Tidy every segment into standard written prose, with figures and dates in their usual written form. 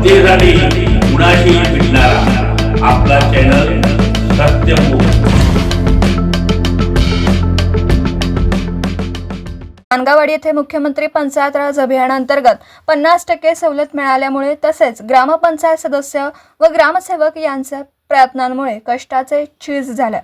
जनतेसाठी कुणाशी भेटणारा आपला चॅनल सत्यमुख। मानगाववाडी येथे मुख्यमंत्री पंचायत राज अभियानांतर्गत 50% सवलत मिळाल्यामुळे तसेच ग्रामपंचायत सदस्य व ग्रामसेवक यांच्या प्रयत्नांमुळे कष्टाचे चीज झाले।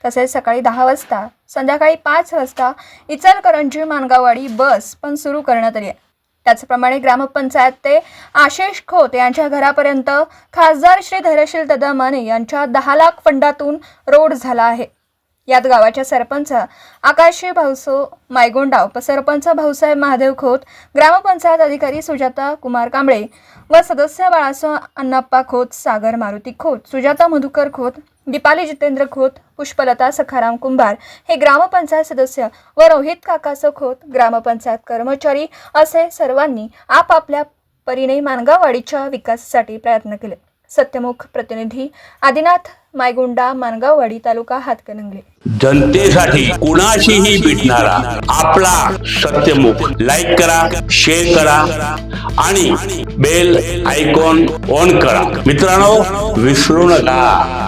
तसेच सकाळी 10 वाजता संध्याकाळी 5 वाजता इचलकरंजी मानगाववाडी बस पण सुरू करण्यात आली आहे। त्याचप्रमाणे ग्रामपंचायत ते आशिष खोत यांच्या घरापर्यंत खासदार श्री धैर्यशील दादा माने यांच्या 10 लाख फंडातून रोड झाला आहे। यात गावाच्या सरपंच आकाशी भाऊसो मायगोंडा, उपसरपंच भाऊसाहेब महादेव खोत, ग्रामपंचायत अधिकारी सुजाता कुमार कांबळे व सदस्य बाळासो अण्णाप्पा खोत, सागर मारुती खोत, सुजाता मधुकर खोत, दीपाली जितेंद्र खोत, पुष्पलता सखाराम कुंभार हे ग्रामपंचायत सदस्य व रोहित काकासो खोत ग्रामपंचायत कर्मचारी असे सर्वांनी आपापल्या परीने मानगाववाडीच्या विकासासाठी प्रयत्न केले। सत्यमुख प्रतिनिधी आदिनाथ मायगोंडा, मानगाववाडी, तालुका हातकणंगले। जनतेसाठी कुणाशीही भेटणारा आपला सत्यमुख। लाईक करा, शेअर करा आणि बेल आयकॉन ऑन करा। मित्रांनो, विसरू नका।